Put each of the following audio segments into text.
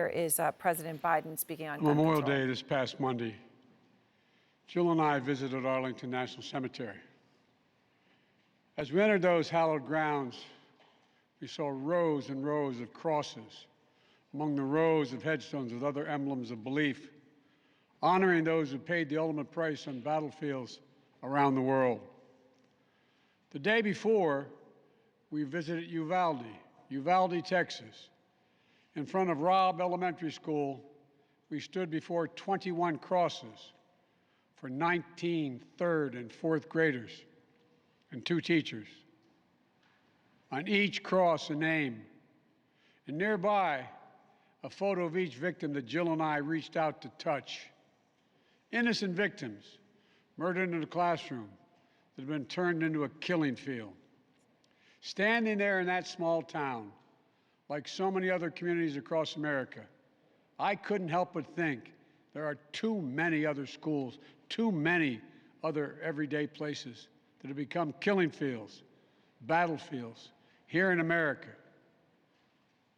here is President Biden speaking on gun Memorial control. Day this past Monday, Jill and I visited Arlington National Cemetery. As we entered those hallowed grounds, we saw rows and rows of crosses among the rows of headstones with other emblems of belief, honoring those who paid the ultimate price on battlefields around the world. The day before, we visited Uvalde, Texas. In front of Robb Elementary School, we stood before 21 crosses for 19 third and fourth graders and 2 teachers. On each cross, a name, and nearby, a photo of each victim that Jill and I reached out to touch. Innocent victims murdered in a classroom that have been turned into a killing field. Standing there in that small town, like so many other communities across America, I couldn't help but think there are too many other schools, too many other everyday places that have become killing fields, battlefields here in America.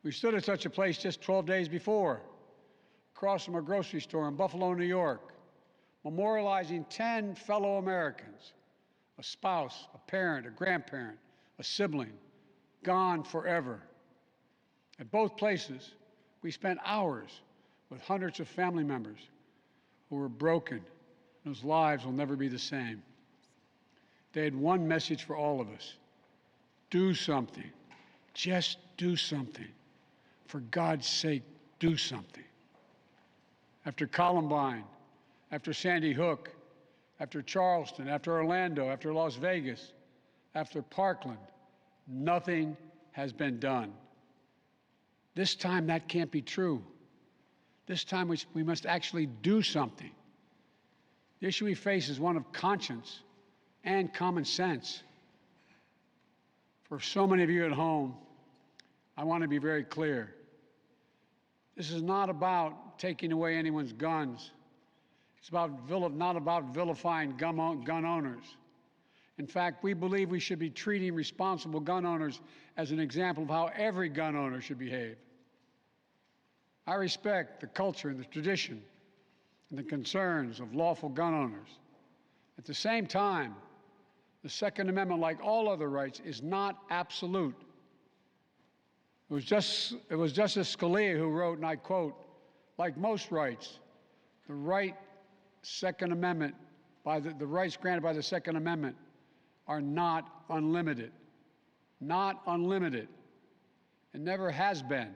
We stood at such a place just 12 days before, across from a grocery store in Buffalo, New York, memorializing 10 fellow Americans, a spouse, a parent, a grandparent, a sibling, gone forever. At both places, we spent hours with hundreds of family members who were broken, whose lives will never be the same. They had one message for all of us: do something. Just do something. For God's sake, do something. After Columbine, after Sandy Hook, after Charleston, after Orlando, after Las Vegas, after Parkland, nothing has been done. This time, that can't be true. This time, we must actually do something. The issue we face is one of conscience and common sense. For so many of you at home, I want to be very clear. This is not about taking away anyone's guns. It's not about vilifying gun owners. In fact, we believe we should be treating responsible gun owners as an example of how every gun owner should behave. I respect the culture and the tradition and the concerns of lawful gun owners. At the same time, the Second Amendment, like all other rights, is not absolute. It was Justice Scalia who wrote, and I quote, "Like most rights, the rights granted by the Second Amendment are not unlimited." Not unlimited. It never has been.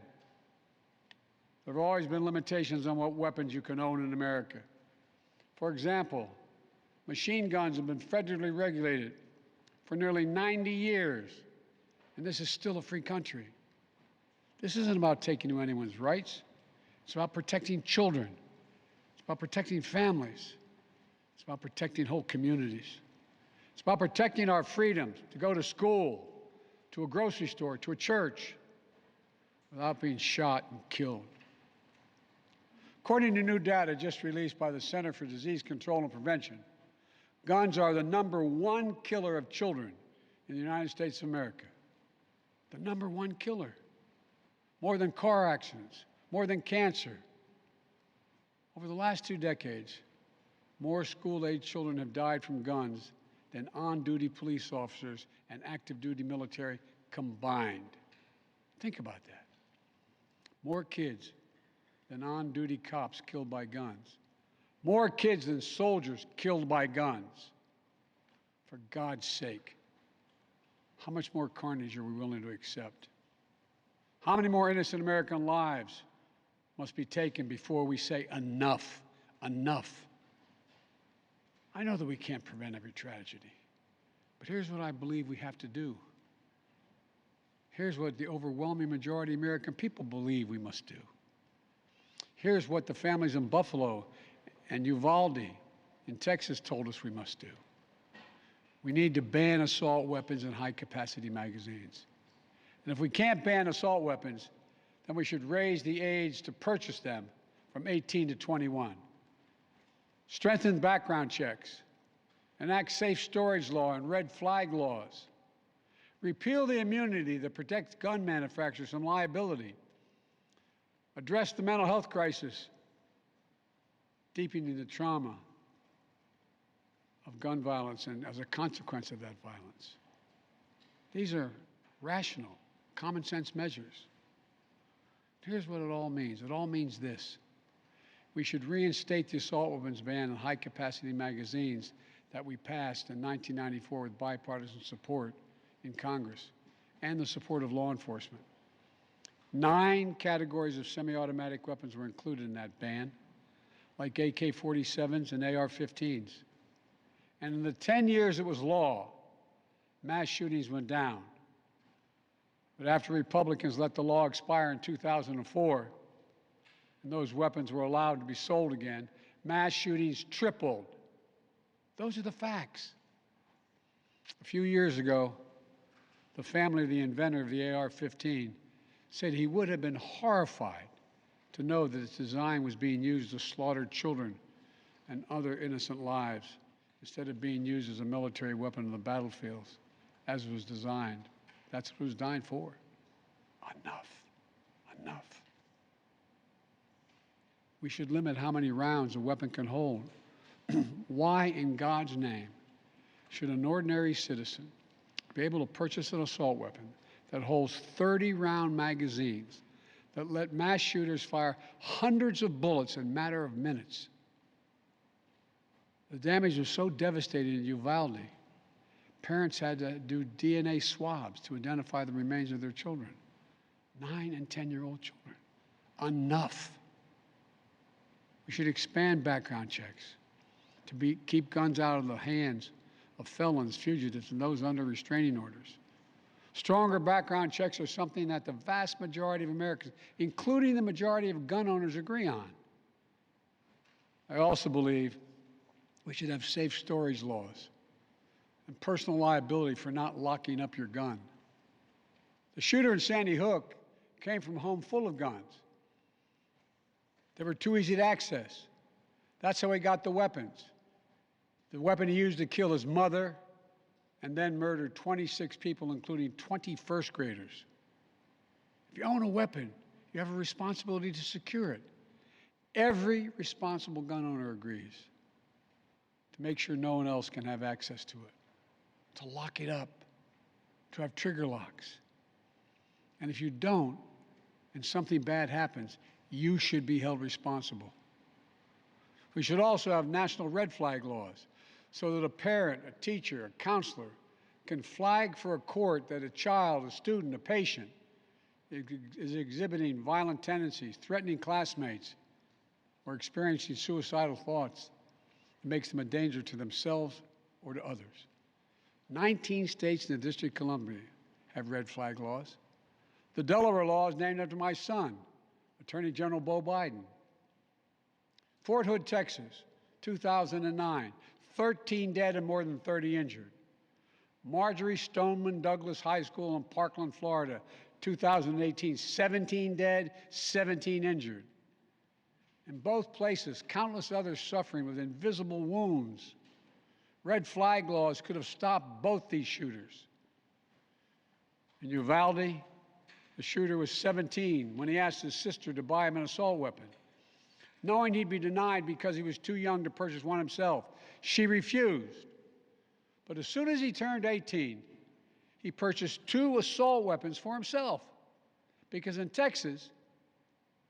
There have always been limitations on what weapons you can own in America. For example, machine guns have been federally regulated for nearly 90 years, and this is still a free country. This isn't about taking away anyone's rights. It's about protecting children. It's about protecting families. It's about protecting whole communities. It's about protecting our freedoms to go to school, to a grocery store, to a church, without being shot and killed. According to new data just released by the Center for Disease Control and Prevention, guns are the #1 killer of children in the United States of America. The #1 killer. More than car accidents, more than cancer. Over the last 2 decades, more school-age children have died from guns than on-duty police officers and active-duty military combined. Think about that. More kids than on-duty cops killed by guns. More kids than soldiers killed by guns. For God's sake, how much more carnage are we willing to accept? How many more innocent American lives must be taken before we say enough, enough? I know that we can't prevent every tragedy, but here's what I believe we have to do. Here's what the overwhelming majority of American people believe we must do. Here's what the families in Buffalo and Uvalde in Texas told us we must do. We need to ban assault weapons and high-capacity magazines. And if we can't ban assault weapons, then we should raise the age to purchase them from 18 to 21. Strengthen background checks, enact safe storage law and red flag laws. Repeal the immunity that protects gun manufacturers from liability. Address the mental health crisis, deepening the trauma of gun violence and as a consequence of that violence. These are rational, common sense measures. Here's what it all means. It all means this. We should reinstate the assault weapons ban on high-capacity magazines that we passed in 1994 with bipartisan support in Congress and the support of law enforcement. 9 categories of semi-automatic weapons were included in that ban, like AK-47s and AR-15s. And in the 10 years it was law, mass shootings went down. But after Republicans let the law expire in 2004, and those weapons were allowed to be sold again, mass shootings tripled. Those are the facts. A few years ago, the family of the inventor of the AR-15 said he would have been horrified to know that its design was being used to slaughter children and other innocent lives instead of being used as a military weapon on the battlefields as it was designed. That's what it was designed for. Enough. Enough. We should limit how many rounds a weapon can hold. Why in God's name should an ordinary citizen be able to purchase an assault weapon that holds 30-round magazines that let mass shooters fire hundreds of bullets in a matter of minutes? The damage was so devastating in Uvalde, parents had to do DNA swabs to identify the remains of their children. 9 and 10-year-old children. Enough. We should expand background checks to keep guns out of the hands of felons, fugitives, and those under restraining orders. Stronger background checks are something that the vast majority of Americans, including the majority of gun owners, agree on. I also believe we should have safe storage laws and personal liability for not locking up your gun. The shooter in Sandy Hook came from a home full of guns. They were too easy to access. That's how he got the weapons. The weapon he used to kill his mother and then murdered 26 people, including 20 first graders. If you own a weapon, you have a responsibility to secure it. Every responsible gun owner agrees to make sure no one else can have access to it, to lock it up, to have trigger locks. And if you don't, and something bad happens, you should be held responsible. We should also have national red flag laws so that a parent, a teacher, a counselor can flag for a court that a child, a student, a patient is exhibiting violent tendencies, threatening classmates, or experiencing suicidal thoughts. It makes them a danger to themselves or to others. 19 states in the District of Columbia have red flag laws. The Delaware law is named after my son, Attorney General Beau Biden. Fort Hood, Texas, 2009, 13 dead and more than 30 injured. Marjorie Stoneman Douglas High School in Parkland, Florida, 2018, 17 dead, 17 injured. In both places, countless others suffering with invisible wounds. Red flag laws could have stopped both these shooters. In Uvalde, the shooter was 17 when he asked his sister to buy him an assault weapon. Knowing he'd be denied because he was too young to purchase one himself, she refused. But as soon as he turned 18, he purchased 2 assault weapons for himself. Because in Texas,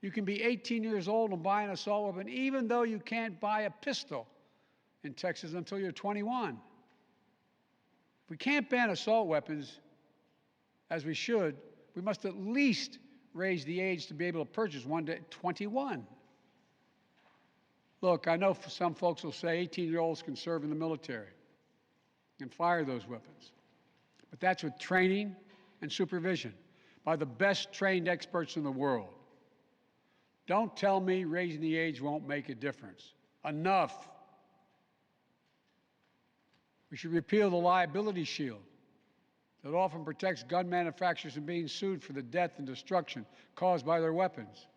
you can be 18 years old and buy an assault weapon, even though you can't buy a pistol in Texas until you're 21. If we can't ban assault weapons, as we should, we must at least raise the age to be able to purchase one to 21. Look, I know some folks will say 18-year-olds can serve in the military and fire those weapons. But that's with training and supervision by the best trained experts in the world. Don't tell me raising the age won't make a difference. Enough. We should repeal the liability shield that often protects gun manufacturers from being sued for the death and destruction caused by their weapons.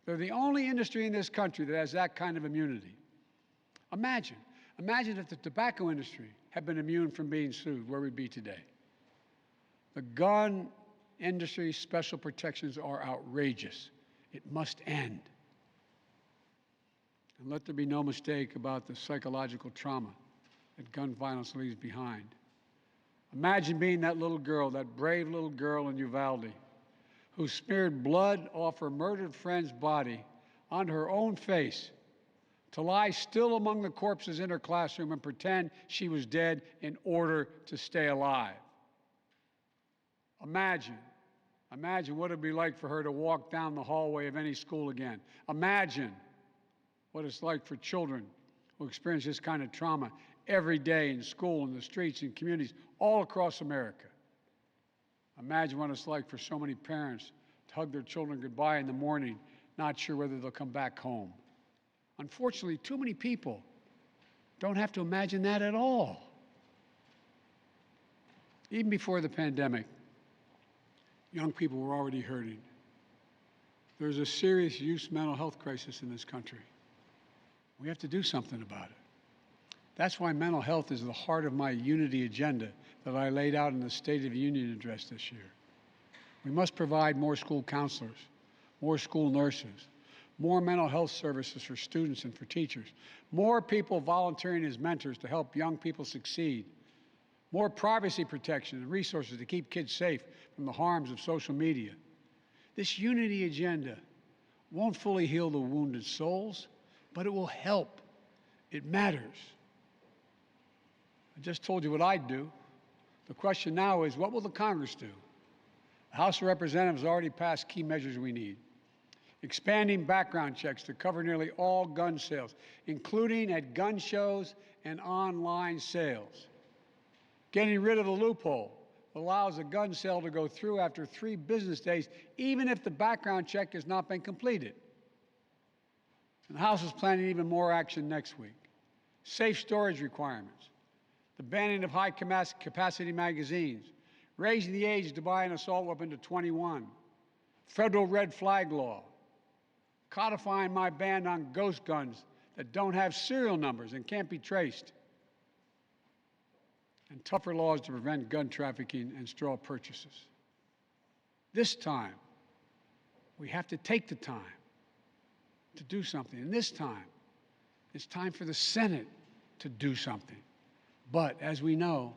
They're the only industry in this country that has that kind of immunity. Imagine if the tobacco industry had been immune from being sued, where we'd be today. The gun industry special protections are outrageous, It must end. And let there be no mistake about the psychological trauma that gun violence leaves behind. Imagine being that little girl, that brave little girl in Uvalde, who smeared blood off her murdered friend's body onto her own face to lie still among the corpses in her classroom and pretend she was dead in order to stay alive. Imagine what it'd be like for her to walk down the hallway of any school again. Imagine what it's like for children who experience this kind of trauma every day in school, in the streets, in communities all across America. Imagine what it's like for so many parents to hug their children goodbye in the morning, not sure whether they'll come back home. Unfortunately, too many people don't have to imagine that at all. Even before the pandemic, young people were already hurting. There's a serious youth mental health crisis in this country. We have to do something about it. That's why mental health is the heart of my unity agenda that I laid out in the State of the Union address this year. We must provide more school counselors, more school nurses, more mental health services for students and for teachers, more people volunteering as mentors to help young people succeed, more privacy protection and resources to keep kids safe from the harms of social media. This unity agenda won't fully heal the wounded souls, but it will help. It matters. I just told you what I'd do. The question now is, what will the Congress do? The House of Representatives has already passed key measures we need. Expanding background checks to cover nearly all gun sales, including at gun shows and online sales. Getting rid of the loophole that allows a gun sale to go through after 3 business days, even if the background check has not been completed. And the House is planning even more action next week. Safe storage requirements, the banning of high-capacity magazines, raising the age to buy an assault weapon to 21, federal red flag law, codifying my ban on ghost guns that don't have serial numbers and can't be traced, and tougher laws to prevent gun trafficking and straw purchases. This time, we have to take the time to do something. And this time, it's time for the Senate to do something. But as we know,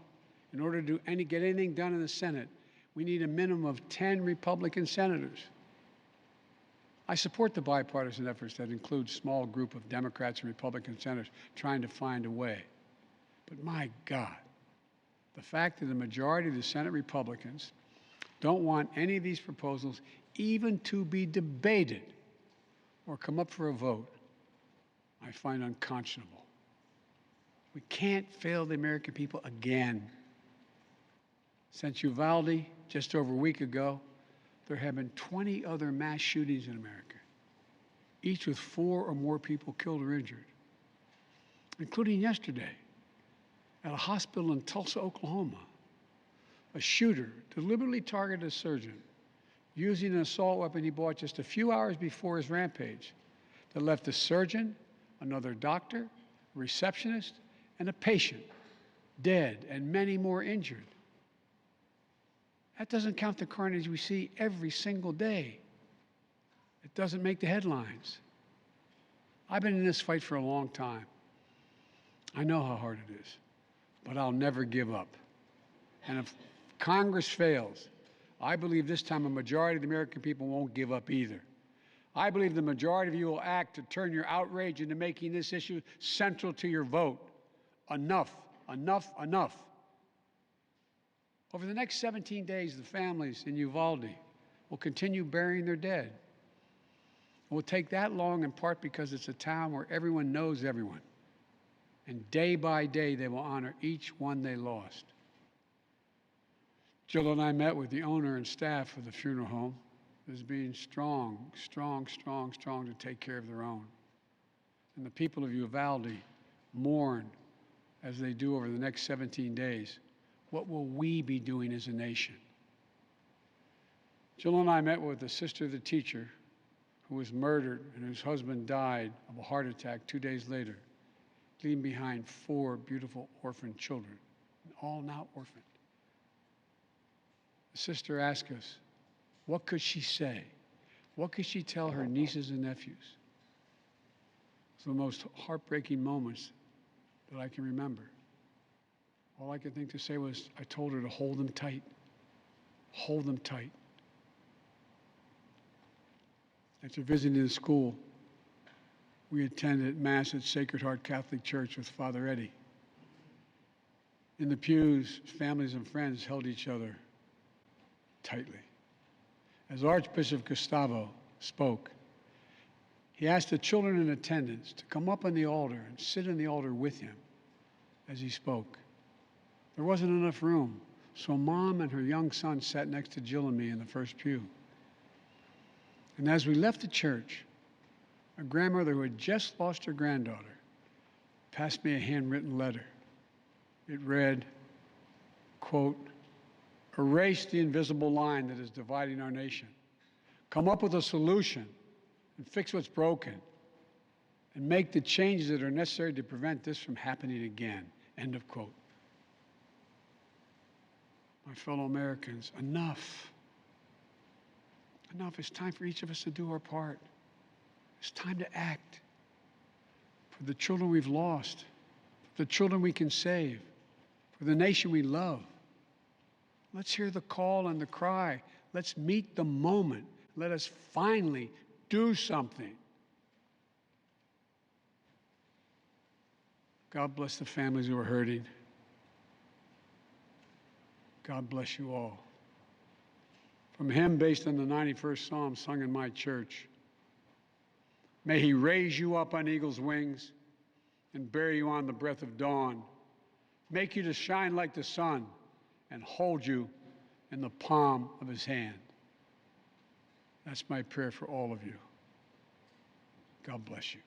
in order to get anything done in the Senate, we need a minimum of 10 Republican senators. I support the bipartisan efforts that include a small group of Democrats and Republican senators trying to find a way. But my God, the fact that the majority of the Senate Republicans don't want any of these proposals even to be debated or come up for a vote, I find unconscionable. We can't fail the American people again. Since Uvalde, just over a week ago, there have been 20 other mass shootings in America, each with 4 or more people killed or injured, including yesterday at a hospital in Tulsa, Oklahoma. A shooter deliberately targeted a surgeon using an assault weapon he bought just a few hours before his rampage that left a surgeon, another doctor, a receptionist, and a patient dead and many more injured. That doesn't count the carnage we see every single day. It doesn't make the headlines. I've been in this fight for a long time. I know how hard it is, but I'll never give up. And if Congress fails, I believe this time a majority of the American people won't give up either. I believe the majority of you will act to turn your outrage into making this issue central to your vote. Enough, enough, enough. Over the next 17 days, the families in Uvalde will continue burying their dead. It will take that long in part because it's a town where everyone knows everyone. And day by day, they will honor each one they lost. Jill and I met with the owner and staff of the funeral home as being strong to take care of their own. And the people of Uvalde mourn as they do over the next 17 days. What will we be doing as a nation? Jill and I met with the sister of the teacher who was murdered and whose husband died of a heart attack 2 days later, leaving behind 4 beautiful orphaned children, all now orphaned. The sister asked us, what could she say? What could she tell her nieces and nephews? It's the most heartbreaking moments that I can remember. All I could think to say was, I told her to hold them tight. Hold them tight. After visiting the school, we attended Mass at Sacred Heart Catholic Church with Father Eddie. In the pews, families and friends held each other tightly. As Archbishop Gustavo spoke, he asked the children in attendance to come up on the altar and sit in the altar with him as he spoke. There wasn't enough room, so Mom and her young son sat next to Jill and me in the first pew. And as we left the church, a grandmother who had just lost her granddaughter passed me a handwritten letter. It read, quote, "Erase the invisible line that is dividing our nation. Come up with a solution and fix what's broken and make the changes that are necessary to prevent this from happening again." End of quote. My fellow Americans, enough. Enough. It's time for each of us to do our part. It's time to act for the children we've lost, for the children we can save, for the nation we love. Let's hear the call and the cry. Let's meet the moment. Let us finally do something. God bless the families who are hurting. God bless you all. From a hymn based on the 91st Psalm sung in my church, may He raise you up on eagle's wings and bear you on the breath of dawn, make you to shine like the sun and hold you in the palm of His hand. That's my prayer for all of you. God bless you.